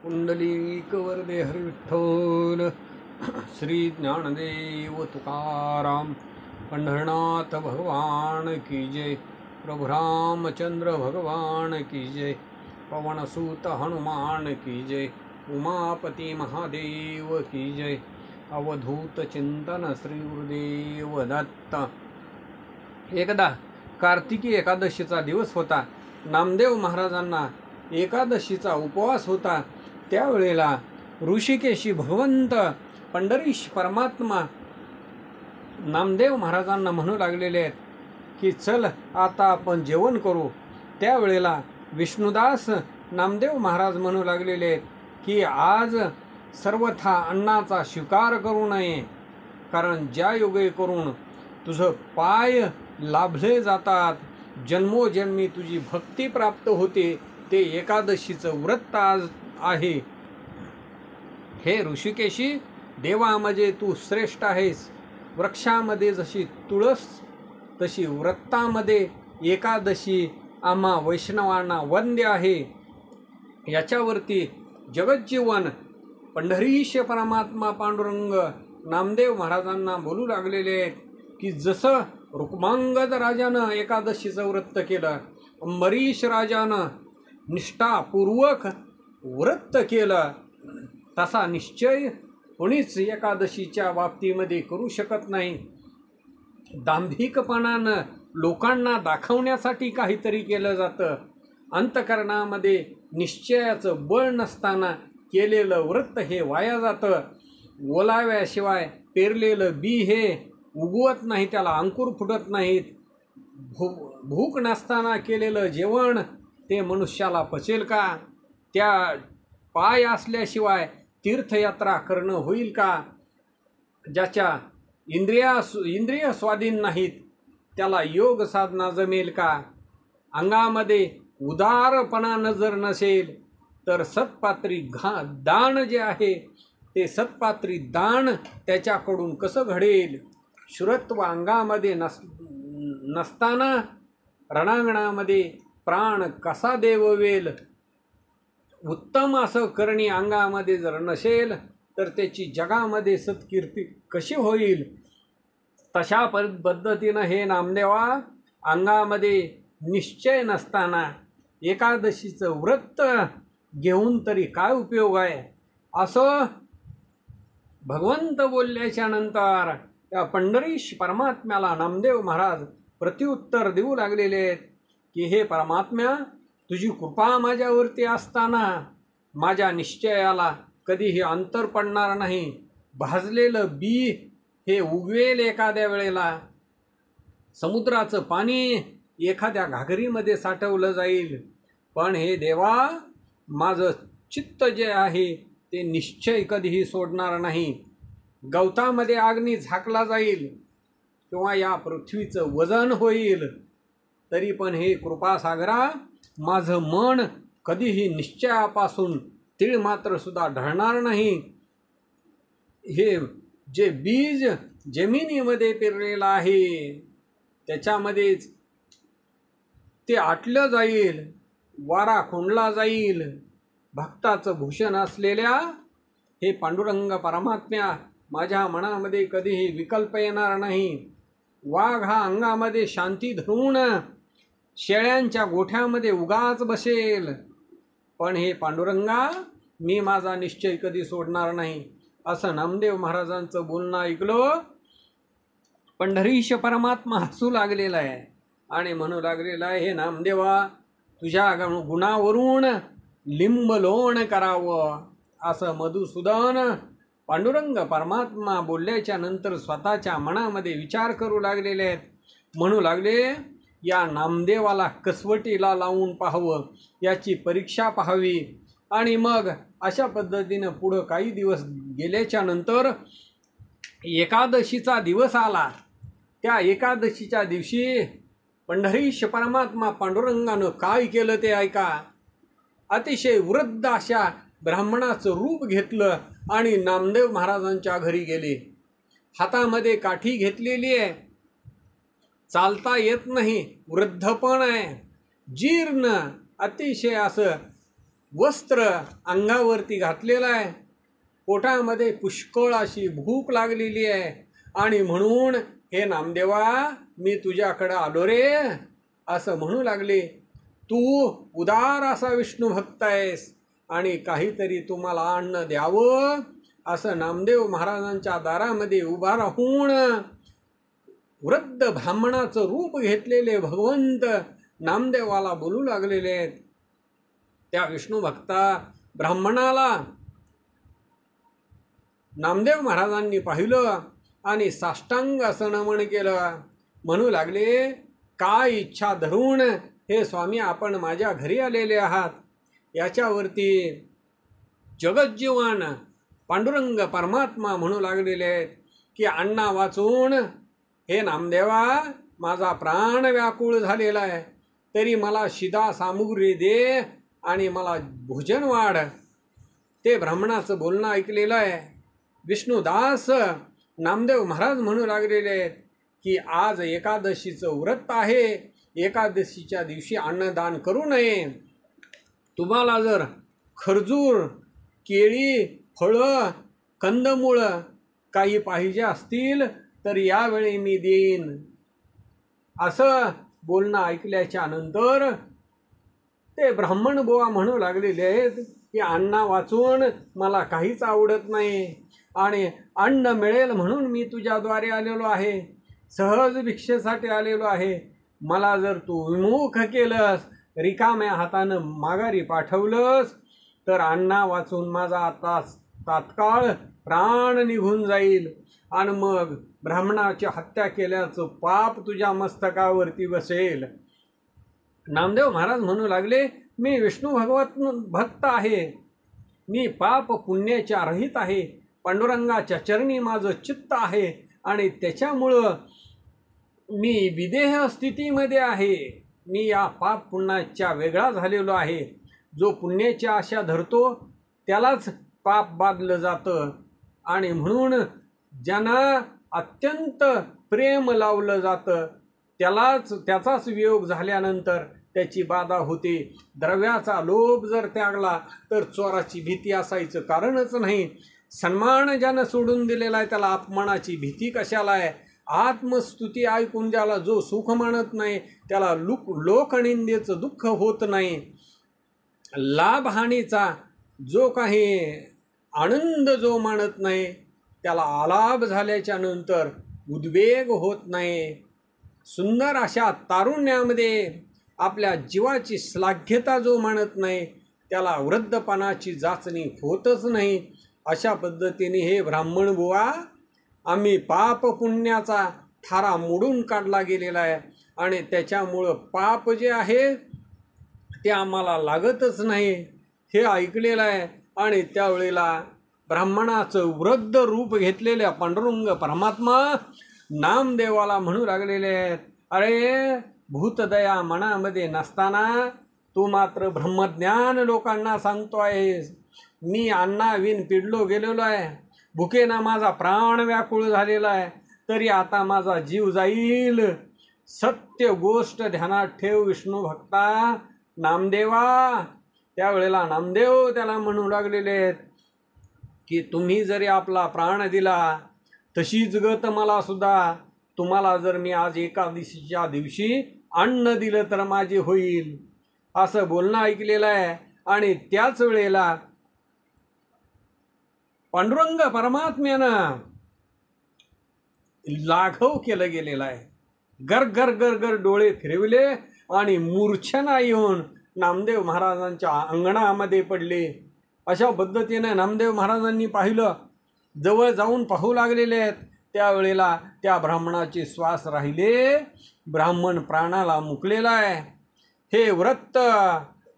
पुंडलिकवरदे हरी विठ्ठल. श्री ज्ञानदेव तुकाराम. पंढरनाथ भगवान की जय. प्रभु रामचंद्र भगवान की जय. पवनसूत हनुमान की जय. उमापती महादेव की जय. अवधूत चिंतन श्री गुरुदेव दत्त. एकदा कार्तिकी एकादशीचा दिवस होता. नामदेव महाराजांना एकादशीचा उपवास होता. त्यावेळेला ऋषिकेशी भगवंत पंढरीश परमात्मा नामदेव महाराजांना म्हणू लागलेले आहेत की चल आता आपण जेवण करू. त्यावेळेला विष्णुदास नामदेव महाराज म्हणू लागलेले आहेत की आज सर्वथा अन्नाचा स्वीकार करू नये, कारण ज्या योगे करून तुझं पाय लाभले जातात, जन्मोजन्मी तुझी भक्ती प्राप्त होते, ते एकादशीचं व्रत आज आहे. हे ऋषिकेशी, देवामध्ये तू श्रेष्ठ आहेस. वृक्षामध्ये जशी तुळस तशी व्रतामध्ये एकादशी आम्हा वैष्णवांना वंद्य आहे. याच्यावरती जगज्जीवन पंढरीश परमात्मा पांडुरंग नामदेव महाराजांना बोलू लागलेले आहेत की जसं रुक्मांगद राजानं एकादशीचं व्रत केलं, अंबरीश राजानं निष्ठापूर्वक व्रत केलं, तसा निश्चय कोणीच एकादशीच्या बाबतीमध्ये करू शकत नाही. दांभिकपणानं लोकांना दाखवण्यासाठी काहीतरी केलं जातं. अंतकरणामध्ये निश्चयाचं बळ नसताना केलेलं व्रत हे वाया जातं. ओलाव्याशिवाय पेरलेलं बी हे उगवत नाही, त्याला अंकुर फुटत नाहीत. भूक नसताना केलेलं जेवण ते मनुष्याला पचेल का? त्या पाय असल्याशिवाय तीर्थयात्रा करणं होईल का? ज्याच्या इंद्रिय स्वाधीन नाहीत त्याला योग साधना जमेल का? अंगामध्ये उदारपणा जर नसेल तर सत्पात्री दान जे आहे ते सत्पात्री दान त्याच्याकडून कसं घडेल? शुरत्व अंगामध्ये नसताना रणांगणामध्ये प्राण कसा देववेल? उत्तम असं करणी अंगामध्ये जर नसेल तर त्याची जगामध्ये सत्कीर्ती कशी होईल? तशा पद्धतीनं हे नामदेवा, अंगामध्ये निश्चय नसताना एकादशीचं व्रत घेऊन तरी काय उपयोग आहे? असं भगवंत बोलल्याच्या नंतर त्या पंढरीश परमात्म्याला नामदेव महाराज प्रत्युत्तर देऊ लागलेले आहेत की हे परमात्म्या, तुझी कृपा माझ्यावरती असताना माझ्या निश्चयाला कधीही अंतर पडणार नाही. भाजलेलं बी हे उगवेल एखाद्या वेळेला. समुद्राचं पाणी एखाद्या घागरीमध्ये साठवलं जाईल, पण हे देवा, माझं चित्त जे आहे ते निश्चय कधीही सोडणार नाही. गवतामध्ये अग्नी झाकला जाईल किंवा या पृथ्वीचं वजन होईल, तरी पण हे कृपासागरा, माझं मन कधीही निश्चयापासून तीळ मात्र सुद्धा ढळणार नाही. हे जे बीज जमिनीमध्ये पेरलेलं आहे त्याच्यामध्येच ते आटलं जाईल, वारा खोंडला जाईल. भक्ताचं भूषण असलेल्या हे पांडुरंग परमात्म्या, माझ्या मनामध्ये कधीही विकल्प येणार नाही. वाघ हा अंगामध्ये शांती धरून शेळ्यांच्या गोठ्यामध्ये उगाच बसेल, पण हे पांडुरंगा, मी माझा निश्चय कधी सोडणार नाही. असं नामदेव महाराजांचं बोलणं ऐकलं. पंढरीश परमात्मा हसू लागलेला आहे आणि म्हणू लागलेला आहे, हे नामदेवा, तुझ्या गुणावरून लिंब लोण करावं. असं मधुसूदन पांडुरंग परमात्मा बोलल्याच्या नंतर स्वतःच्या मनामध्ये विचार करू लागलेले आहेत. म्हणू लागले, या नामदेवाला कसवटीला लावून पाहावं, याची परीक्षा पाहावी. आणि मग अशा पद्धतीनं पुढं काही दिवस गेल्याच्या नंतर एकादशीचा दिवस आला. त्या एकादशीच्या दिवशी पंढरीश परमात्मा पांडुरंगानं काय केलं ते ऐका. अतिशय वृद्ध अशा ब्राह्मणाचं रूप घेतलं आणि नामदेव महाराजांच्या घरी गेले. हातामध्ये काठी घेतलेली आहे, चालता येत नाही, वृद्धपण आहे, जीर्ण, अतिशय असं वस्त्र अंगावरती घातलेलं आहे, पोटामध्ये पुष्कळ अशी भूक लागलेली आहे, आणि म्हणून हे नामदेवा मी तुझ्याकडं आलो रे असं म्हणू लागले. तू उदार असा विष्णू भक्त आहेस आणि काहीतरी तुम्हाला अन्न द्यावं असं नामदेव महाराजांच्या दारामध्ये उभा राहून वृद्ध ब्राह्मणाचं रूप घेतलेले भगवंत नामदेवाला बोलू लागलेले आहेत. त्या विष्णू भक्ता ब्राह्मणाला नामदेव महाराजांनी पाहिलं आणि साष्टांग असं नमन केलं. म्हणू लागले, काय इच्छा धरून हे स्वामी आपण माझ्या घरी आलेले आहात. याच्यावरती जगज्जीवन पांडुरंग परमात्मा म्हणू लागलेले आहेत की अण्णा वाचून हे नामदेवा माझा प्राण व्याकुळ झालेला आहे, तरी मला शिदा सामुग्री दे आणि मला भोजन वाढ. ते ब्राह्मणाचं बोलणं ऐकलेलं आहे. विष्णुदास नामदेव महाराज म्हणू लागलेले आहेत की आज एकादशीचं व्रत आहे, एकादशीच्या दिवशी अन्नदान करू नये. तुम्हाला जर खर्जूर, केळी, फळं, कंदमुळं काही पाहिजे असतील तर यावेळी मी देईन. असं बोलणं ऐकल्याच्या नंतर ते ब्राह्मण बुवा म्हणू लागलेले आहेत की अण्णा वाचून मला काहीच आवडत नाही आणि अन्न मिळेल म्हणून मी तुझ्याद्वारे आलेलो आहे, सहज भिक्षेसाठी आलेलो आहे. मला जर तू विमुख केलंस, रिकाम्या हातानं माघारी पाठवलंस तर अण्णा वाचून माझा आता तात्काळ प्राण निघून जाईल आणि मग ब्राह्मणाची हत्या केल्याचं पाप तुझ्या मस्तकावरती बसेल. नामदेव महाराज म्हणू लागले, मी विष्णू भक्त आहे, मी पाप पुण्याच्या रहित आहे, पांडुरंगाच्या चरणी माझं चित्त आहे आणि त्याच्यामुळं मी विदेह स्थितीमध्ये आहे. मी या पाप पुण्याच्या वेगळा झालेलो आहे. जो पुण्याची आशा धरतो त्यालाच पाप बाधलं जातं आणि म्हणून ज्यांना अत्यंत प्रेम लावलं जातं त्याचाच वियोग झाल्यानंतर त्याची बाधा होते. द्रव्याचा लोभ जर त्यागला तर चोराची भीती असायचं कारणच नाही. सन्मान ज्यानं सोडून दिलेला आहे त्याला अपमानाची भीती कशाला आहे. आत्मस्तुती ऐकून ज्याला जो सुख मानत नाही त्याला लोकनिंदेचं दुःख होत नाही. लाभहानीचा जो काही आनंद जो मानत नाही त्याला आलाभ झाल्याच्या नंतर उद्वेग होत नाही. सुंदर अशा तारुण्यामध्ये आपल्या जीवाची श्लाघ्यता जो मानत नाही त्याला वृद्धपणाची जाचणी होतच नाही. अशा पद्धतीने हे ब्राह्मण बुवा आम्ही पाप पुण्याचा थारा मोडून काढला गेलेला आहे आणि त्याच्यामुळं पाप जे आहे ते आम्हाला लागतच नाही हे ऐकलेलं आहे. आणि त्यावेळेला ब्राह्मणाचं वृद्ध रूप घेतलेल्या पांडुरंग परमात्मा नामदेवाला म्हणू लागलेले आहेत, अरे भूतदया मनामध्ये नसताना तू मात्र ब्रह्मज्ञान लोकांना सांगतो आहेस. मी अन्नाविन पिडलो गेलेलो आहे, भुकेना माझा प्राण व्याकुळ झालेला आहे, तरी आता माझा जीव जाईल. सत्य गोष्ट ध्यानात ठेव विष्णू भक्ता नामदेवा. त्यावेळेला नामदेव त्याला म्हणू लागलेले आहेत की तुम्ही जरी आपला प्राण दिला तशीच गत मला सुद्धा. तुम्हाला जर मी आज एकादशीच्या दिवशी अन्न दिलं तर माझे होईल असं बोलणं ऐकलेलं आहे. आणि त्याच वेळेला पांडुरंग परमात्म्यानं लाघव केलं गेलेलं आहे. गर गर गर गर डोळे फिरविले आणि मूर्छना येऊन नामदेव महाराजांच्या अंगणामध्ये पडले. अशा पद्धतीने नामदेव महाराजांनी पाहिलं, जवळ जाऊन पाहू लागलेले आहेत. त्यावेळेला त्या ब्राह्मणाचे श्वास राहिले. ब्राह्मण प्राणाला मुकलेला आहे. हे व्रत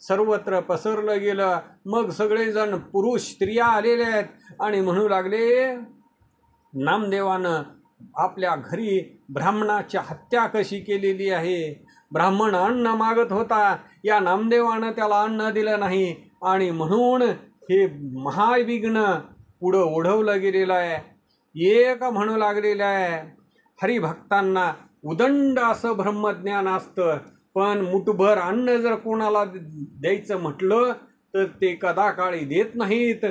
सर्वत्र पसरलं गेलं. मग सगळेजण पुरुष स्त्रिया आलेले आहेत आणि म्हणू लागले, नामदेवानं आपल्या घरी ब्राह्मणाची हत्या कशी केलेली आहे. ब्राह्मण अन्न मागत होता, या नामदेवानं त्याला अन्न दिलं नाही आणि म्हणून हे महाविघ्न पुढं ओढवलं गेलेलं आहे. एक म्हणू लागलेलं आहे, हरिभक्तांना उदंड असं ब्रह्मज्ञान असतं, पण मुठभर अन्न जर कोणाला द्यायचं म्हटलं तर ते कदाकाळी देत नाहीत.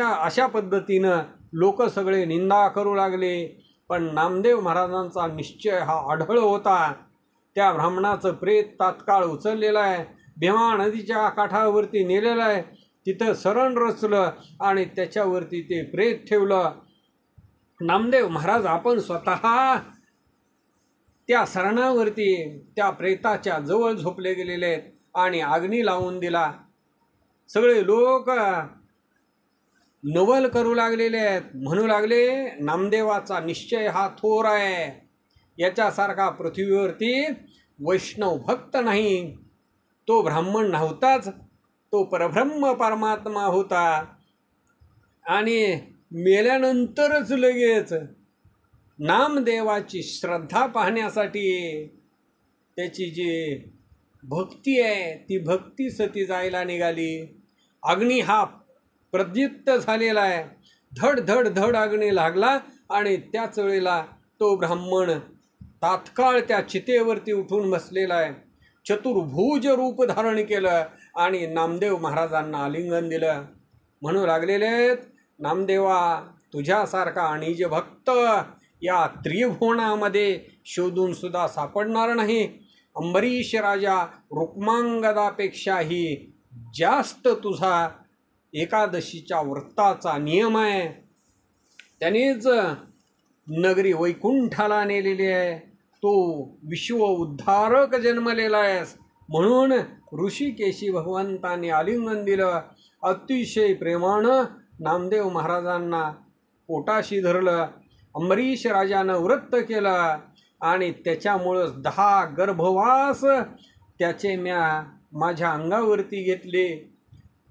अशा पद्धतीनं लोक सगळे निंदा करू लागले. पण नामदेव महाराजांचा निश्चय हा आढळ होता. त्या ब्राह्मणाचं प्रेत तात्काळ उचललेलं आहे, भीमा नदीच्या काठावरती नेलेलं आहे. तिथं सरण रचलं आणि त्याच्यावरती ते प्रेत ठेवलं. नामदेव महाराज आपण स्वतः त्या सरणावरती त्या प्रेताच्या जवळ झोपले गेलेले आहेत आणि अग्नी लावून दिला. सगळे लोक नवल करू लागलेले आहेत, म्हणू लागले नामदेवाचा निश्चय हा थोर आहे. याच्यासारखा पृथ्वीवरती वैष्णव भक्त नाही. तो ब्राह्मण नव्हताच, तो परब्रह्म परमात्मा होता. आणि मेल्यानंतरच लगेच नामदेवाची श्रद्धा पाहण्यासाठी त्याची जी भक्ती आहे ती भक्ती सती जायला निघाली. अग्नी हा प्रदीप्त झालेला आहे. धड धड धड अग्नी लागला आणि त्याच वेळेला तो ब्राह्मण तात्काळ त्या चितेवरती उठून बसलेला आहे. चतुर्भुज रूप धारण केलं आणि नामदेव महाराजांना आलिंगन दिलं. म्हणू लागलेले आहेत, नामदेवा तुझ्यासारखा अनिज भक्त या त्रिभुवनामध्ये शोधून सुद्धा सापडणार नाही. अंबरीश राजा रुक्मांगदापेक्षाही जास्त तुझा एकादशीच्या व्रताचा नियम आहे. त्यानेच नगरी वैकुंठाला नेलेली आहे. तो विश्व उद्धारक जन्मलेला आहेस. म्हणून ऋषिकेशी भगवंतांनी आलिंगन दिलं. अतिशय प्रेमानं नामदेव महाराजांना पोटाशी धरलं. अंबरीश राजानं व्रत केलं आणि त्याच्यामुळंच 10 गर्भवास त्याचे माझ्या अंगावरती घेतले.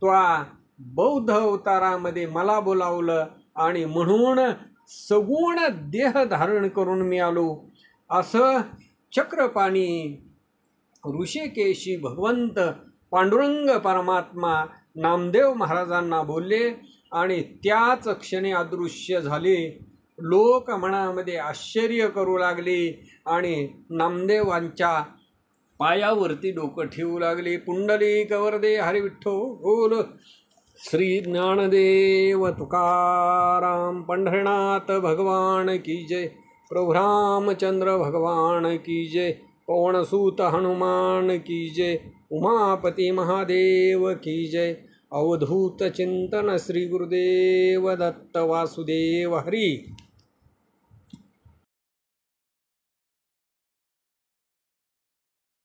त्या बौद्ध अवतारामध्ये मला बोलावलं आणि म्हणून सगुण देह धारण करून मी आलो. असं चक्रपाणी ऋषिकेशी भगवंत पांडुरंग परमात्मा नामदेव महाराजांना बोलले आणि त्याच क्षणी अदृश्य झाले. लोक मनामध्ये आश्चर्य करू लागले आणि नामदेवांच्या पायावरती डोकं ठेवू लागले. पुंडलिक वरदे हरी विठ्ठल. श्री ज्ञानदेव तुकाराम पंढरनाथ भगवान की जय. प्रभु रामचंद्र भगवान की जय. पवनसूत हनुमान की जय. उमापति महादेव की जय. अवधूत चिंतन श्री गुरुदेव दत्त वासुदेव हरी.